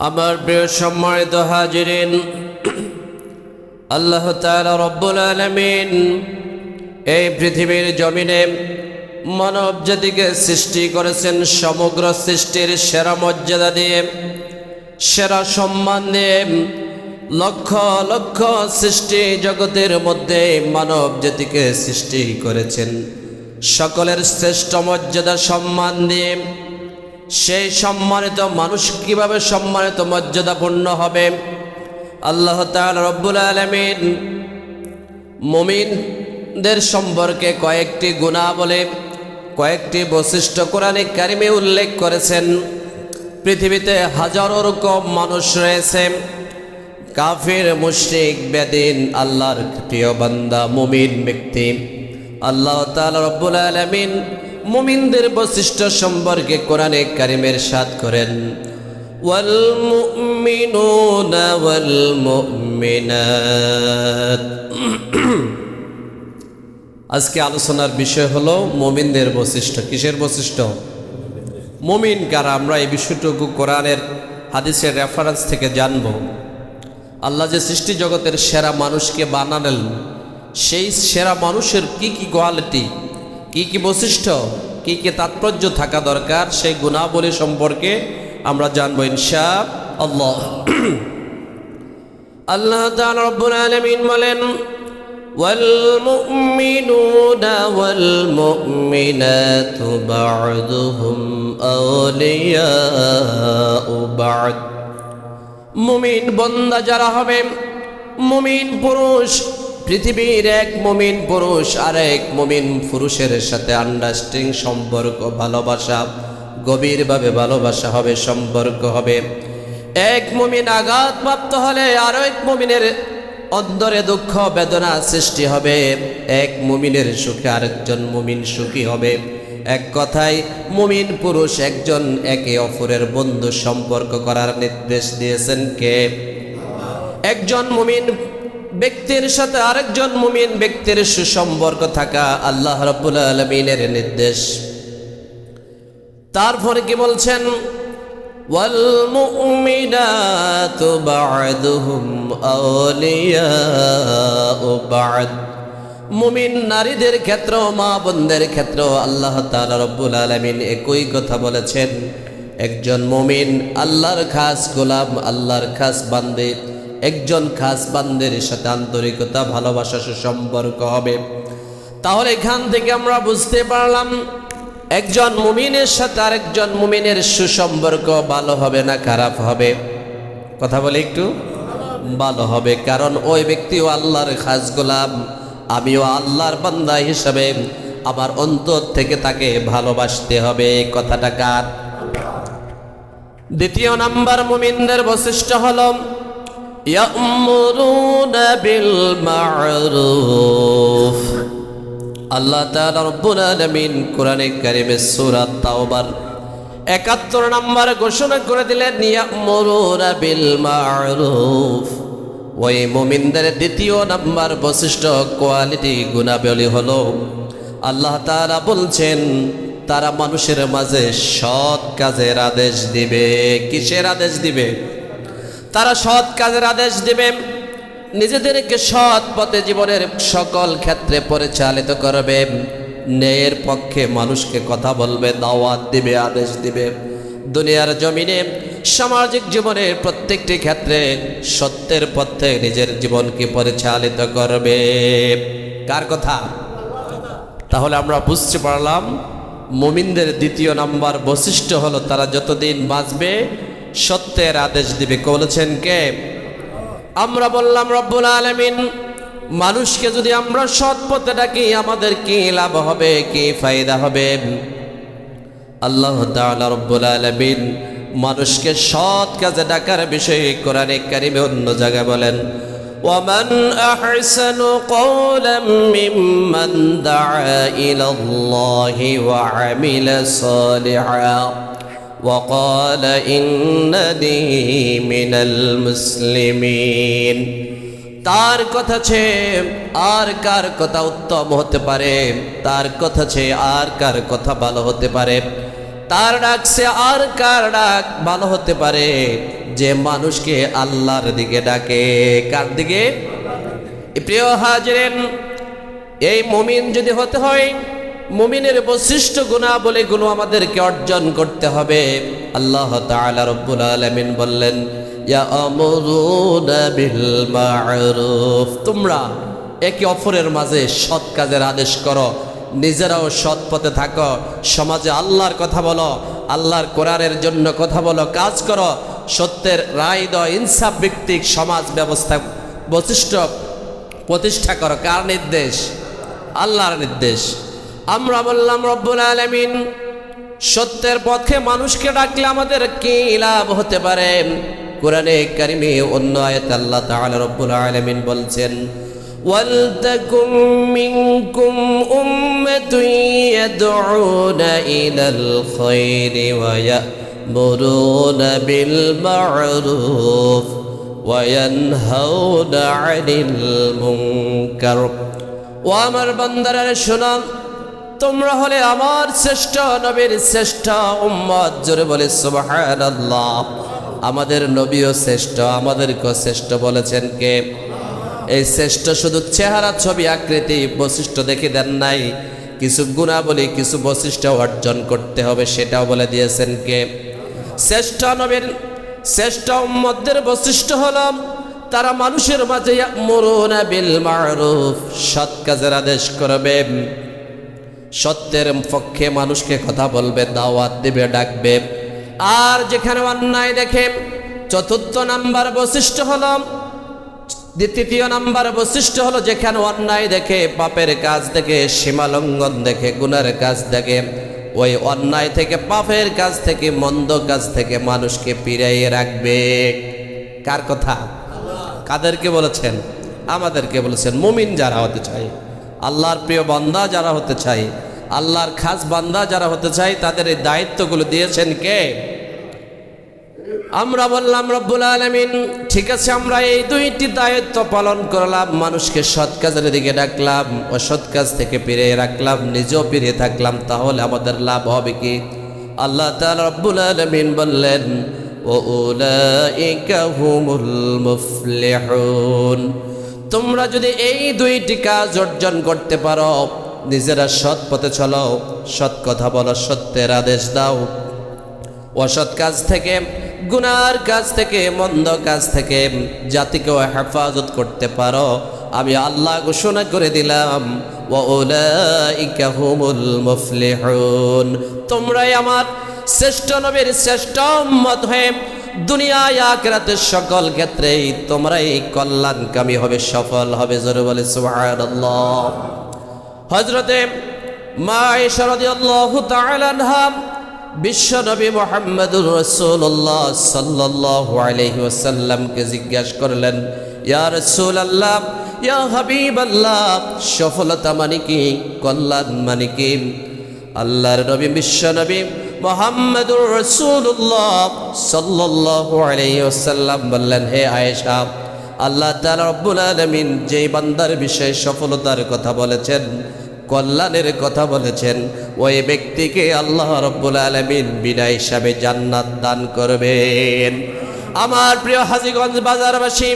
আমার প্রিয় সম্মানিত হাজিরিন, আল্লাহ তাআলা রব্বুল আলামিন এই পৃথিবীর জমিনে মানব জাতিকে সৃষ্টি করেছেন সমগ্র সৃষ্টির সেরা মর্যাদা দিয়ে, সেরা সম্মান দিয়ে। লক্ষ লক্ষ সৃষ্টি জগতের মধ্যে মানব জাতিকে সৃষ্টি করেছেন সকলের শ্রেষ্ঠ মর্যাদা সম্মান দিয়ে। সেই সম্মানিত মানুষ কিভাবে সম্মানিত মর্যাদাপূর্ণ হবে? আল্লাহ তাআলা রব্বুল আলামিন মুমিনদের সম্পর্কে কয়েকটি গুণাবলী, কয়েকটি বৈশিষ্ট্য কোরআনে কারিমে উল্লেখ করেছেন। পৃথিবীতে হাজারো রকম মানুষ রয়েছে, কাফির, মুশরিক, বেদিন, আল্লাহর প্রিয় বান্দা, মুমিন ব্যক্তি। আল্লাহ তাআলা রব্বুল আলামিন মুমিনদের বৈশিষ্ট্য সম্পর্কে কোরআনে কারিমের ইরশাদ করেন, ওয়াল মুমিনুনা ওয়াল মুমিনাত। আজকে আলোচনার বিষয় হলো মুমিনদের বৈশিষ্ট্য। কিসের বৈশিষ্ট্য? মুমিন কারা? আমরা এই বিষয়টুকু কোরআনের হাদিসের রেফারেন্স থেকে জানব। আল্লাহ যে সৃষ্টি জগতের সেরা মানুষকে বানালেন, সেই সেরা মানুষের কি কি কোয়ালিটি, কি কি বৈশিষ্ট্য, কি কি তাৎপর্য থাকা দরকার, সেই গুণাবলী সম্পর্কে আমরা জানবো ইনশাআল্লাহ। আল্লাহ তাআলা রব্বুল আলামিন বলেন, ওয়াল মুমিনুনা ওয়াল মুমিনাতু বা'দুহুম আওলিয়াউ বা'দ। মুমিন বান্দা যারা হবে, মুমিন পুরুষ, পৃথিবীর এক মুমিন পুরুষ আর এক মুমিন পুরুষের সাথে আন্ডারস্ট্যান্ডিং সম্পর্ক, ভালোবাসা, গভীরভাবে ভালোবাসা হবে, সম্পর্ক হবে। এক মুমিন আঘাতপ্রাপ্ত হলে আরো এক মুমিনের অন্তরে দুঃখ বেদনা সৃষ্টি হবে। এক মুমিনের সুখে আরেকজন মুমিন সুখী হবে। এক কথায় মুমিন পুরুষ একজন একে অপরের বন্ধু সম্পর্ক করার নির্দেশ দিয়েছেন কে? একজন মুমিন ব্যক্তির সাথে আরেকজন মুমিন ব্যক্তির সুসম্পর্ক থাকা আল্লাহ রাব্বুল আলামিনের নির্দেশ। তারপরে কি বলছেন? ওয়াল মুমিনাতু বা'দুহুম আওলিয়াউ বা'দ। মুমিন নারীদের ক্ষেত্র, মা বোনদের ক্ষেত্র আল্লাহ তাআলা রব্বুল আলামিন একই কথা বলেছেন। একজন মুমিন আল্লাহর খাস গোলাম, আল্লাহর খাস বান্দে, একজন খাস বান্দের সাথে আন্তরিকতা, ভালোবাসা, সুসম্পর্ক হবে। তাহলে এখান থেকে আমরা বুঝতে পারলাম একজন মুমিনের সাথে আরেকজন মুমিনের সুসম্পর্ক ভালো হবে না খারাপ হবে? কথা বলে একটু ভালো হবে, কারণ ওই ব্যক্তিও আল্লাহর খাস গোলাম, আমিও আল্লাহর বান্দা হিসাবে আমার অন্তর থেকে তাকে ভালোবাসতে হবে। কথাটা কার? দ্বিতীয় নাম্বার মুমিনদের বৈশিষ্ট্য হলো ইয়া'মুরুনা বিল মা'রুফ। আল্লাহ তাআলা রব্বুল আলামিন কোরআনে কারিমে সূরা তাওবার ৭১ নম্বর ঘোষণা করে দিলেন, ইয়া'মুরুনা বিল মা'রুফ। ওই মুমিনদের দ্বিতীয় নাম্বার বৈশিষ্ট্য, কোয়ালিটি, গুণাবলী হলো আল্লাহ তাআলা বলছেন তারা মানুষের মাঝে সৎ কাজের আদেশ দিবে। কিসের আদেশ দিবে? তারা সৎ কাজের আদেশ দিবে। নিজেদেরকে সৎ পথে জীবনের সকল ক্ষেত্রে পরিচালিত করবে। ন্যায়ের পক্ষে মানুষকে কথা বলবে, দাওয়াত দিবে, আদেশ দিবে। দুনিয়ার জমিনে সামাজিক জীবনের প্রত্যেকটি ক্ষেত্রে সত্যের পথে নিজের জীবনকে পরিচালিত করবে। কার কথা? তাহলে আমরা বুঝতে পারলাম মুমিনদের দ্বিতীয় নাম্বার বৈশিষ্ট্য হলো তারা যতদিন বাঁচবে সত্যের আদেশ দিবে। বলেছেন কে? আমরা বললাম রব্বুল আলামিন। মানুষকে যদি আমরা সৎ পথে ডাকি আমাদের কি লাভ হবে, কি ফায়দা হবে? আল্লাহ তাআলা রব্বুল আলামিন মানুষকে সৎ কাজে ডাকার বিষয়ে কোরআনে কারিমে অন্য জায়গায় বলেন, ওয়ামান আহসানু কওলাম মিম্মান দাআ ইলাল্লাহি ওয়া আমিলা সালিহা وقال إنني من المسلمين। তার কথা চেয়ে আর কার কথা উত্তম হতে পারে? তার কথা চেয়ে আর কার কথা ভালো হতে পারে? তার ডাকছে আর কার ডাক ভালো হতে পারে? যে মানুষকে আল্লাহর দিকে ডাকে। কার দিকে? প্রিয় হাজিরিন, এই মুমিন যদি হতে হয়, মুমিনের বৈশিষ্ট্য গুণাবলীগুলো আমাদেরকে অর্জন করতে হবে। আল্লাহ তাআলা রব্বুল আলামিন বললেন, ইয়া'মুরুনা বিল মা'রুফ, তোমরা একে অপরের মাঝে সৎ কাজের আদেশ করো, নিজেরাও সৎ পথে থাকো, সমাজে আল্লাহর কথা বলো, আল্লাহর কোরআনের জন্য কথা বলো, কাজ করো, সত্যের রায় দাও, ইনসাফ ভিত্তিক সমাজ ব্যবস্থা বৈশিষ্ট্য প্রতিষ্ঠা করো। কার নির্দেশ? আল্লাহর নির্দেশ। আমরা বললাম রব্বুল আলামিন সত্যের পথে মানুষকে ডাকলে আমাদের কি লাভ হতে পারে? কোরআনে কারিমে অন্য আয়াতে আল্লাহ তাআলা রব্বুল আলামিন বলছেন, ওয়ালতাকুম মিনকুম উম্মাতুন ইয়াদউনা ইলাল খায়রি ওয়া ইয়া'মুরুনা বিল মা'রুফ ওয়া ইয়ানহাউনা আনিল মুনকার। ও আমার বান্দারা শোনো, তোমরা হলে আমার শ্রেষ্ঠ নবীর শ্রেষ্ঠ উম্মত। জোরে বলে সুবহানাল্লাহ। আমাদের নবীও শ্রেষ্ঠ, আমাদেরকেও শ্রেষ্ঠ বলেছেন কে? এই শ্রেষ্ঠ শুধু চেহারা, ছবি, আকৃতি, বৈশিষ্ট্য দেখে দেন নাই, কিছু গুণাবলী, কিছু বৈশিষ্ট্য অর্জন করতে হবে, সেটাও বলে দিয়েছেন কে? শ্রেষ্ঠ নবীর শ্রেষ্ঠ উম্মতদের বৈশিষ্ট্য হলো তারা মানুষের মাঝে ইয়া'মুরুনা বিল মা'রুফ, সৎ কাজের আদেশ করবে, সত্যের পক্ষে মানুষকে কথা বলবে, দাওয়াত দিবে, ডাকবে। আর যেখানে অন্যায় দেখে, চতুর্থ নাম্বার বৈশিষ্ট্য হলো, তৃতীয় নাম্বার বৈশিষ্ট্য হলো যেখানে অন্যায় দেখে, পাপের কাজ দেখে, সীমালঙ্ঘন দেখে, গুনার কাজ দেখে, ওই অন্যায় থেকে, পাপের কাজ থেকে, মন্দ কাজ থেকে মানুষকে ফিরিয়ে রাখবে। কার কথা? কাদেরকে বলেছেন? আমাদেরকে বলেছেন। মুমিন যারা হতে চাই, আল্লাহর প্রিয় বান্দা যারা হতে চাই, আল্লাহর খাস বান্দা যারা হতে চাই, তাদের এই দায়িত্বগুলো দিয়েছেন কে? আমরা বললাম রব্বুল আলামিন। ঠিক আছে, আমরা এই দুইটি দায়িত্ব পালন করলাম, মানুষকে সৎ কাজের দিকে ডাকলাম, অসৎ কাজ থেকে ফিরিয়ে রাখলাম, নিজেও ফিরে থাকলাম, তাহলে আমাদের লাভ হবে কি? আল্লাহ তাআলা রব্বুল আলামিন বললেন, উলাইকা হুমুল মুফলিহুন। তোমরা যদি এই দুইটি কাজ অর্জন করতে পারো, নিজেরা সৎ পথে চলো, সৎ কথা বলো, সত্যের আদেশ দাও, অসৎ কাজ থেকে, গুনার কাজ থেকে, মন্দ কাজ থেকে জাতিকেও হেফাজত করতে পারো, আমি আল্লাহ ঘোষণা করে দিলাম, উলাইকা হুমুল মুফলিহুন। তোমরাই আমার শ্রেষ্ঠ নবীর শ্রেষ্ঠ উম্মত হয়ে দুনিয়ায় আখিরাতের সকল ক্ষেত্রেই তোমরাই কল্যাণকামী হবে, সফল হবে। জোরে বলে সুবহানাল্লাহ। হযরতে মা আয়েশা রাদিয়াল্লাহু তাআলা আনহা বিশ্ব নবী মুহাম্মদুর রাসূলুল্লাহ সাল্লাল্লাহু আলাইহি ওয়াসাল্লামকে জিজ্ঞাসা করলেন, ইয়া রাসূলুল্লাহ, ইয়া হাবিবাল্লাহ, সফলতা মানে কি? কল্যাণ মানে কি? আল্লাহর নবী বিশ্ব নবী মুহাম্মদুর রাসূলুল্লাহ সাল্লাল্লাহু আলাইহি ওয়াসাল্লাম বললেন, হে আয়েশা, আল্লাহ তাআলা রব্বুল আলামিন যেই বান্দার বিষয়ে সফলতার কথা বলেছেন, কল্যাণের কথা বলেছেন, ওই ব্যক্তিকে আল্লাহ রব্বুল আলামিন বিনা হিসাবে জান্নাত দান করবেন। আমার প্রিয় হাজীগঞ্জ বাজারবাসী,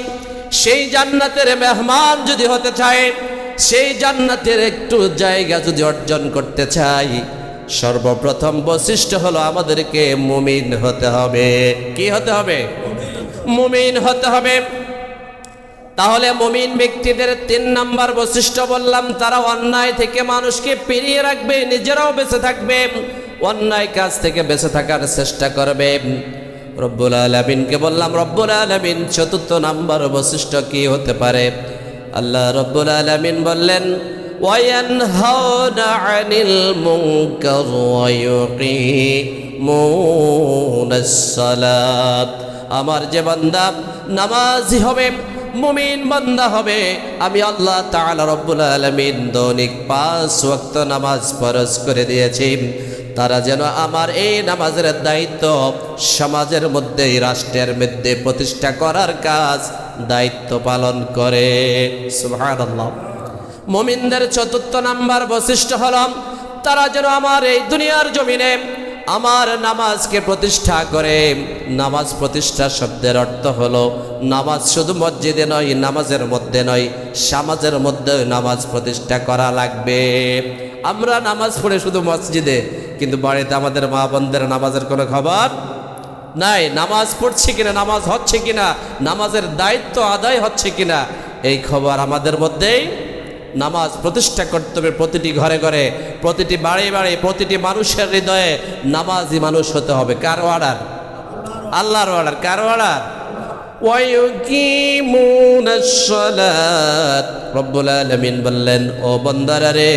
সেই জান্নাতের মেহমান যদি হতে চায়, সেই জান্নাতের একটু জায়গা যদি অর্জন করতে চাই, সর্বপ্রথম বৈশিষ্ট্য হলো আমাদেরকে মুমিন হতে হবে। কি হতে হবে? মুমিন হতে হবে। তাহলে মুমিন ব্যক্তিদের 3 নাম্বার বৈশিষ্ট্য বললাম, তারা অন্যায় থেকে মানুষকে ফিরিয়ে রাখবে, নিজেরাও বেঁচে থাকবে, অন্যায় কাজ থেকে বেঁচে থাকার চেষ্টা করবে। রব্বুল আলামিনকে বললাম, রব্বুল আলামিন 4th নাম্বার বৈশিষ্ট্য কি হতে পারে? আল্লাহ রব্বুল আলামিন বললেন, ওয়ায়ানহাউনা আনিল মুনকার ওয়া ইউকিমুনাস সালাত। আমার যে বান্দা নামাজি হবে, মুমিন বান্দা হবে, আমি আল্লাহ তাআলা রব্বুল আলামিন দৈনিক 5 ওয়াক্ত নামাজ ফরজ করে দিয়েছি। তারা যেন আমার এই নামাজের দায়িত্ব সমাজের মধ্যে, রাষ্ট্রের মধ্যে প্রতিষ্ঠা করার কাজ, দায়িত্ব পালন করে। সুবহানাল্লাহ। মুমিনদের 4th নাম্বার বৈশিষ্ট্য হল, তারা যেন আমার এই দুনিয়ার জমিনে আমার নামাজকে প্রতিষ্ঠা করে। নামাজ প্রতিষ্ঠা শব্দের অর্থ হলো নামাজ শুধু মসজিদে নয়, নামাজের মধ্যে নয়, সমাজের মধ্যে নামাজ প্রতিষ্ঠা করা লাগবে। আমরা নামাজ পড়ে শুধু মসজিদে, কিন্তু বাড়িতে আমাদের মা বোনদের নামাজের কোনো খবর নাই। নামাজ পড়ছে কিনা, নামাজ হচ্ছে কিনা, নামাজের দায়িত্ব আদায় হচ্ছে কিনা, এই খবর আমাদের মধ্যেই। নামাজ প্রতিষ্ঠা করতে হবে প্রতিটি ঘরে ঘরে, প্রতিটি বাড়ি বাড়ি, প্রতিটি মানুষের হৃদয়ে নামাজি মানুষ হতে হবে। কার অর্ডার? আল্লাহর অর্ডার। কার অর্ডার? ওয়ায়ুকিমুনাস সালাত। রব্বুল আলামিন বললেন, ও বান্দারা রে,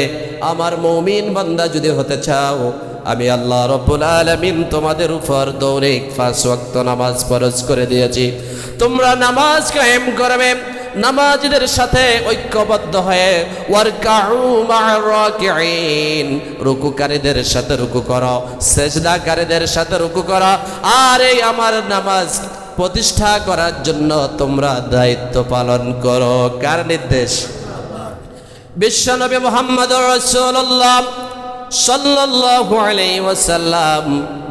আমার মুমিন বান্দা যদি হতে চাও, আমি আল্লাহ রব্বুল আলামিন তোমাদের উপর দৌড়ে 5 ওয়াক্ত নামাজ ফরজ করে দিয়েছি। তোমরা নামাজ কায়েম করবে, নামাজীদের সাথে ঐক্যবদ্ধ হয়ে, ওয়ারকাউ মা'আর রাকিঈন, রুকুকারীদের সাথে রুকু করো, সিজদাকারীদের সাথে রুকু করো। আর এই আমার নামাজ প্রতিষ্ঠা করার জন্য তোমরা দায়িত্ব পালন করো। কার নির্দেশ? বিশ্বনবী মুহাম্মদুর রাসূলুল্লাহ সাল্লাল্লাহু আলাইহি ওয়াসাল্লাম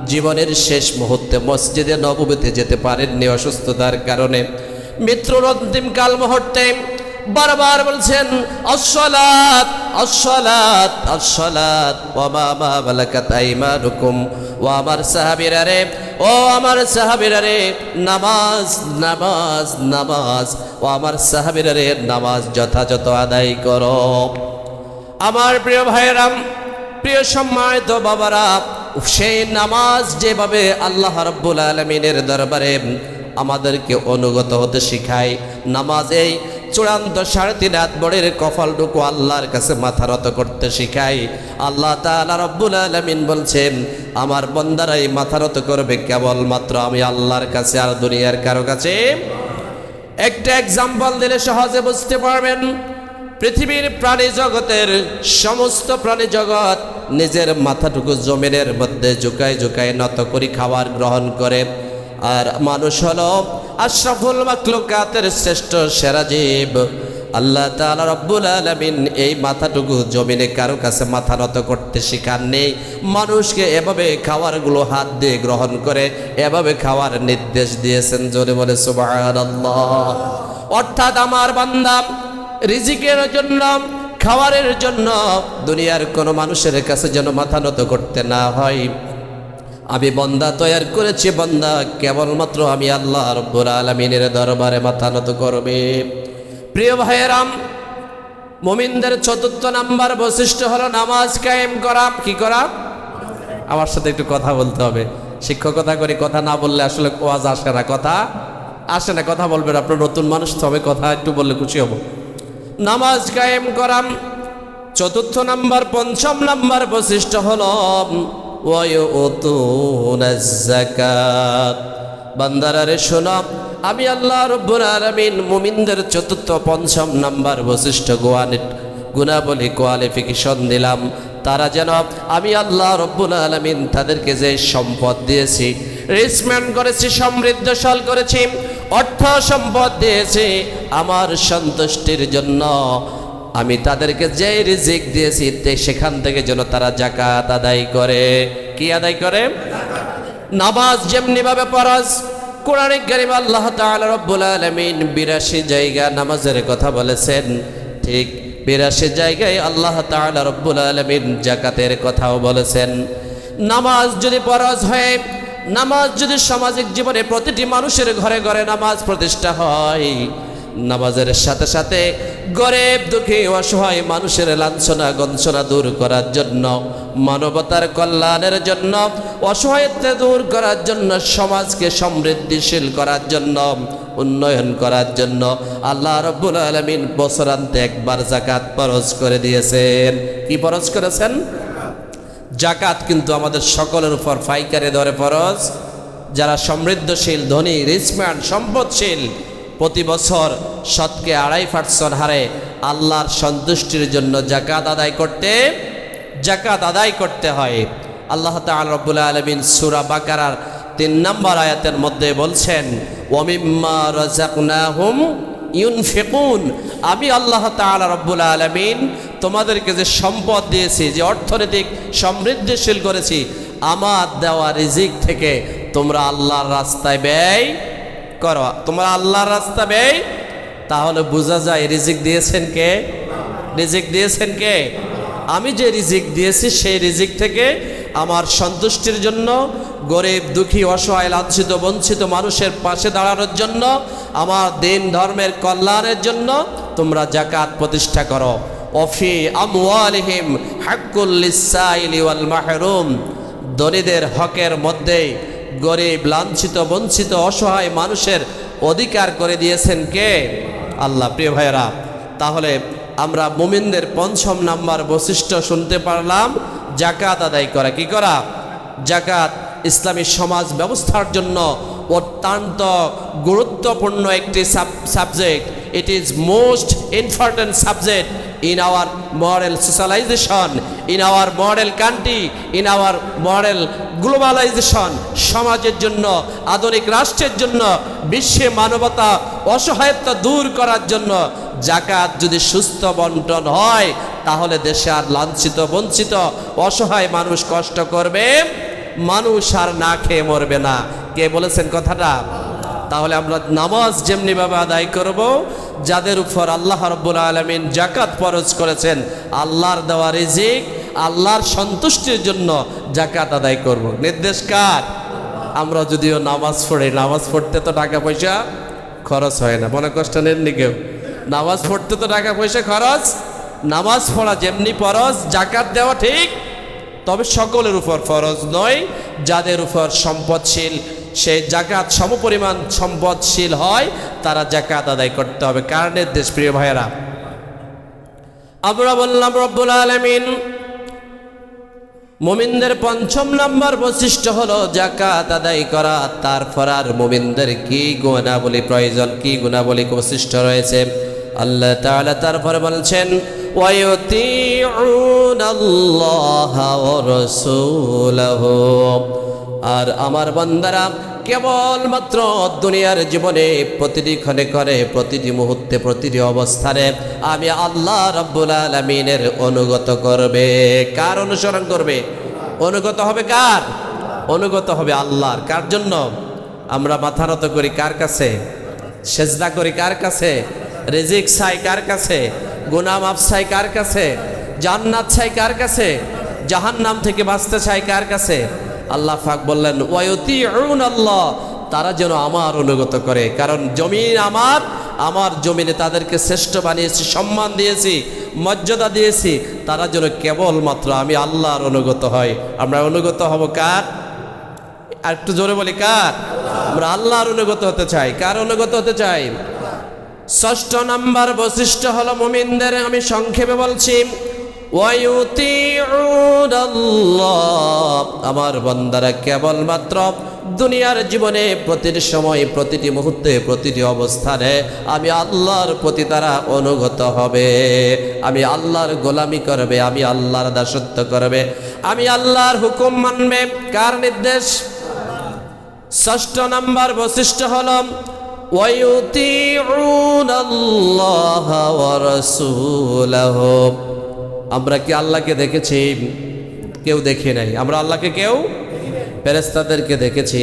জীবনের শেষ মুহূর্তে মসজিদে নববীতে যেতে পারেননি অসুস্থতার কারণে। মৃত্যুর অন্তিম কাল মুহূর্তে বারবার বলছেন, আসসালাত আসসালাত আসসালাত ওয়া মা মালাকাত আইমানুকুম। ও আমার সাহাবীরা রে, ও আমার সাহাবীরা রে, নামাজ নামাজ নামাজ। ও আমার সাহাবীরা রে, নামাজ যথাযথ আদায় করো। আমার প্রিয় ভাইয়েরা, প্রিয় সম্মানিত বাবারা, সেই নামাজ যেভাবে আল্লাহ রাব্বুল আলামিনের দরবারে আমাদেরকে অনুগত হতে শিখায়, নামাজ এই চূড়ান্ত 3.5 হাত বড়ের কপালটুকু আল্লাহর কাছে মাথা নত করতে শিখায়। আল্লাহ তাআলা রাব্বুল আলামিন বলছেন, আমার বান্দারাই মাথা নত করবে কেবলমাত্র আমি আল্লাহর কাছে, আর দুনিয়ার কারো কাছে। একটা এক্সাম্পল দিলে সহজে বুঝতে পারবেন। পৃথিবীর প্রাণী জগতের সমস্ত প্রাণী জগৎ নিজের মাথাটুকু জমিনের মধ্যে ঝুঁকায় ঝুঁকায় নত করে খাবার গ্রহণ করে। আর মানুষ হলো আশরাফুল মাখলুকাতের শ্রেষ্ঠ সেরা জীব। আল্লাহ তাআলা রাব্বুল আলামিন এই মাথাটুকু জমিনে কারো কাছে মাথা নত করতে শিখাননি। মানুষকে এভাবে খাবারগুলো হাত দিয়ে গ্রহণ করে এভাবে খাওয়ার নির্দেশ দিয়েছেন। জোরে বলে সুবহানাল্লাহ। অর্থাৎ আমার বান্দা রিজিকের জন্য, খাবারের জন্য দুনিয়ার কোনো মানুষের কাছে যেন মাথা নত করতে না হয়। আমি বান্দা তৈরি করেছি, বান্দা কেবলমাত্র আমি আল্লাহ রাব্বুল আলামিনের দরবারে মাথা নত করবে। প্রিয় ভাইয়েরাম, মুমিনদের 4র্থ নাম্বার বৈশিষ্ট্য হলো নামাজ কায়েম করা। কি করা? আমার সাথে একটু কথা বলতে হবে। শিক্ষকতা করি, কথা না বললে আসলে ওয়াজ আসে না, কথা আসে না। কথা বলবেন, আপনার নতুন মানুষ তো হবে, কথা একটু বললে খুশি হব। নামাজ কায়েম করা 4র্থ নাম্বার। 5ম নাম্বার বৈশিষ্ট্য হলো ওয়ায়ুতুনাজ যাকাত। বান্দারা রে শোনো, আমি আল্লাহ রাব্বুল আলামিন মুমিনদের 4র্থ 5ম নাম্বার বৈশিষ্ট্য গুণাবলী কোয়ালিফিকেশন দিলাম। তারা যেন আমি আল্লাহ রাব্বুল আলামিন তাদেরকে যে সম্পদ দিয়েছি, রিচমেন্ট করেছি, সমৃদ্ধশাল করেছি, অর্থ সম্পদ দিয়েছি আমার সন্তুষ্টির জন্য, আমি তাদেরকে যে রিজিক দিয়েছি সেখান থেকে যেন তারা যাকাত আদায় করে। কি আদায় করে? নামাজ যেমনি ভাবে ফরজ, কোরআনে কারীম আল্লাহ তাআলা রাব্বুল আলামিন 82 জায়গা নামাজের কথা বলেছেন, ঠিক 82 জায়গায় আল্লাহ তাআলা রাব্বুল আলামিন যাকাতের কথাও বলেছেন। নামাজ যদি ফরজ হয়, নামাজ যদি সামাজিক জীবনে প্রতিটি মানুষের ঘরে ঘরে নামাজ প্রতিষ্ঠা হয়, নামাজের সাথে সাথে গরিব দুঃখী অসহায় মানুষের লাঞ্ছনা গঞ্ছনা দূর করার জন্য, মানবতার কল্যাণের জন্য, অসহায়ত্ব দূর করার জন্য, সমাজকে সমৃদ্ধিশীল করার জন্য, উন্নয়ন করার জন্য আল্লাহ রাব্বুল আলামিন বছরান্তে একবার যাকাত ফরজ করে দিয়েছেন। কি ফরজ করেছেন? যাকাত কিন্তু আমাদের সকলের উপর পাইকারি দরে ফরজ। যারা সমৃদ্ধশীল, ধনী, রিচম্যান, সম্পদশীল, প্রতি বছর শতকে 2.5% হারে আল্লাহর সন্তুষ্টির জন্য যাকাত আদায় করতে হয়। আল্লাহ তাআলা রাব্বুল আলামিন সূরা বাকারার 3 নম্বর আয়াতের মধ্যে বলছেন, ওয়া মিম্মা রাযাকনাহুম ইউনফিকুন। আমি আল্লাহ তাআলা রাব্বুল আলামিন তোমাদেরকে যে সম্পদ দিয়েছি, যে অর্থনৈতিক সমৃদ্ধিশীল করেছি, আমার দেওয়া রিজিক থেকে তোমরা আল্লাহর রাস্তায় ব্যয় করো। তোমরা আল্লাহর রাস্তা ব্যয়, তাহলে বোঝা যায় রিজিক দিয়েছেন কে? রিজিক দিয়েছেন কে? আমি যে রিজিক দিয়েছি সেই রিজিক থেকে আমার সন্তুষ্টির জন্য, গরিব দুঃখী অসহায় লাঞ্ছিত বঞ্চিত মানুষের পাশে দাঁড়ানোর জন্য, আমার দিন ধর্মের কল্যাণের জন্য তোমরা যাকাত প্রতিষ্ঠা করো। ওফি আমওয়ালিহিম হাক্কুল লিসাইলি ওয়াল মাহরুম, ধনীদের হকের মধ্যে গরিব লাঞ্ছিত বঞ্চিত অসহায় মানুষের অধিকার করে দিয়েছেন কে? আল্লাহ। প্রিয় ভাইয়েরা, তাহলে আমরা মুমিনদের পঞ্চম নাম্বার বৈশিষ্ট্য শুনতে পারলাম, যাকাত আদায় করা। কি করা? যাকাত ইসলামী সমাজ ব্যবস্থার জন্য অত্যন্ত গুরুত্বপূর্ণ একটি subject. It is most important subject in our moral socialization, in our model country, in our moral globalization। সমাজের জন্য, আধুনিক রাষ্ট্রের জন্য, বিশ্বে মানবতা অসহায়তা দূর করার জন্য যাকাত যদি সুস্থ বন্টন হয়, তাহলে দেশে আর লাঞ্ছিত বঞ্চিত অসহায় মানুষ কষ্ট করবে, মানুষ আর না খেয়ে মরবে না। কে বলেছেন কথাটা? তাহলে আমরা নামাজ যেমনিভাবে আদায় করব, যাদের উপর আল্লাহ রাব্বুল আলামিন যাকাত ফরজ করেছেন, আল্লাহর দেওয়া রিজিক আল্লাহর সন্তুষ্টির জন্য যাকাত আদায় করব। নির্দেশ কার? আমরা যদিও নামাজ পড়ি, নামাজ পড়তে তো টাকা পয়সা খরচ হয় না, মনে কষ্ট নেননি কেউ? নামাজ পড়তে তো টাকা পয়সা খরচ, নামাজ পড়া যেমনি ফরজ, যাকাত দেওয়া ঠিক, তবে সকলের উপর ফরজ নয়। যাদের উপর সম্পদশীল, সেই যাকাত সমপরিমাণ সম্পদশীল হয়, তারা যাকাত আদায় করতে হবে। কার নির্দেশ? প্রিয় ভাইয়েরা, আমরা বললাম রব্বুল আলামিন মুমিনদের পঞ্চম নাম্বার বৈশিষ্ট্য হলো যাকাত আদায় করা। তারপর আর মুমিনদের কি গুণাবলী প্রয়োজন, কি গুণাবলী বৈশিষ্ট্য রয়েছে? আল্লাহ তাআলা তারপরে বলছেন, ওয়ায়ুতিউনাল্লাহা ওয়া রাসূলাহু, আর আমার বান্দারা কেবলমাত্র দুনিয়ার জীবনে প্রতিটি ক্ষণে করে, প্রতিটি মুহূর্তে, প্রতিটি অবস্থানে আমি আল্লাহ রাব্বুল আলামিনের অনুগত করবে। কার অনুসরণ করবে? অনুগত হবে কার? অনুগত হবে আল্লাহর। কার জন্য? আমরা মাথা নত করি কার কাছে? সেজদা করি কার কাছে? রিজিক চাই কার কাছে? গুনাহ মাফ চাই কার কাছে? জান্নাত চাই কার কাছে? জাহান্নাম থেকে বাঁচতে চাই কার কাছে? আল্লাহ পাক বললেন ওয়ায়ুতিউনাল্লাহ, তারা যেন আমার অনুগত করে। কারণ জমিন আমার, আমার জমিনে তাদেরকে শ্রেষ্ঠ বানিয়েছি, সম্মান দিয়েছি, মর্যাদা দিয়েছি, তারা যেন কেবলমাত্র আমি আল্লাহর অনুগত হয়। আমরা অনুগত হব কার? আর একটু জোরে বলি কার? আমরা আল্লাহর অনুগত হতে চাই। কার অনুগত হতে চাই? ষষ্ঠ নাম্বার বৈশিষ্ট্য হলো মুমিনদের, আমি সংক্ষেপে বলছি, ওয়ায়ুতিউনাল্লাহ, আমার বান্দারা কেবলমাত্র দুনিয়ার জীবনে প্রতিটি সময়, প্রতিটি মুহূর্তে, প্রতিটি অবস্থানে আমি আল্লাহর প্রতি তারা অনুগত হবে, আমি আল্লাহর গোলামি করবে, আমি আল্লাহর দাসত্ব করবে, আমি আল্লাহর হুকুম মানবে। কার নির্দেশ? ষষ্ঠ নাম্বার বৈশিষ্ট্য হলো ওয়ায়ুতিউনাল্লাহা ওয়া রাসূলাহু। আমরা কি আল্লাহকে দেখেছি? কেউ দেখে নাই। আমরা আল্লাহকে কেউ, ফেরেশতাদেরকে দেখেছি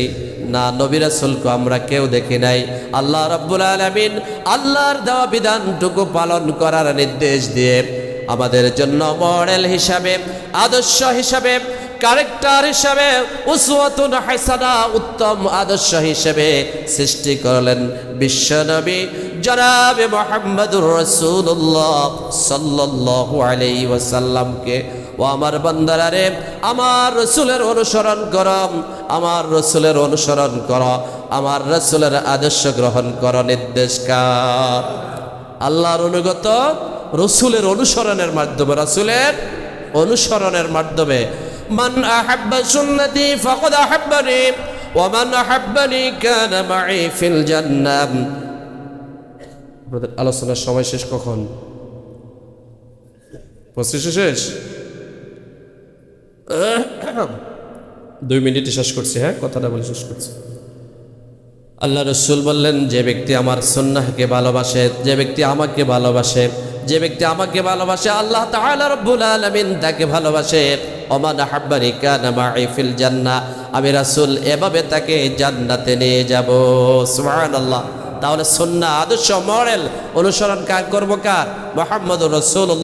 না, নবী রাসূলকে আমরা কেউ দেখি নাই। আল্লাহ রাব্বুল আলামিন আল্লাহর দেওয়া বিধানটুকু পালন করার নির্দেশ দিয়ে আমাদের জন্য মডেল হিসাবে, আদর্শ হিসাবে, ক্যারেক্টার হিসাবে, উসওয়াতুন হাসানা, উত্তম আদর্শ হিসেবে সৃষ্টি করলেন বিশ্বনবী জনাবে মুহাম্মদুর রাসূলুল্লাহ সাল্লাল্লাহু আলাইহি ওয়াসাল্লামকে। ও আমার বান্দারা রে, আমার রাসূলের অনুসরণ করো, আমার রাসূলের অনুসরণ করো, আমার রাসূলের আদর্শ গ্রহণ করো। নির্দেশ কার? আল্লাহর অনুগত, রাসূলের অনুসরণের মাধ্যমে, রাসূলের অনুসরণের মাধ্যমে। মান আহাব্বা সুন্নতি ফাকাদ আহাব্বানি ওয়া মান আহাব্বানি কানা মাই ফিল জান্নাহ। আপনাদের আলোচনার সময় শেষ কখন? 25 শেষ? 2 মিনিটে শেষ করছি। হ্যাঁ, কথাটা বলে শেষ করছি। আল্লাহ রাসূল বললেন, যে ব্যক্তি আমার সুন্নাহকে ভালোবাসে, যে ব্যক্তি আমাকে ভালোবাসে, যে ব্যক্তি আমাকে ভালোবাসে, আল্লাহ তাআলা রব্বুল আলামিন তাকে ভালোবাসে। ওমান আহাব্বানি কানা মাই ফিল জান্নাহ, আমি রাসূল এভাবে তাকে জান্নাতে নিয়ে যাব। সুবহানাল্লাহ। তাহলে সুন্নাহ আদর্শ মডেল অনুসরণ কার করব? কার? মুহাম্মদুর রাসূলুল্লাহ।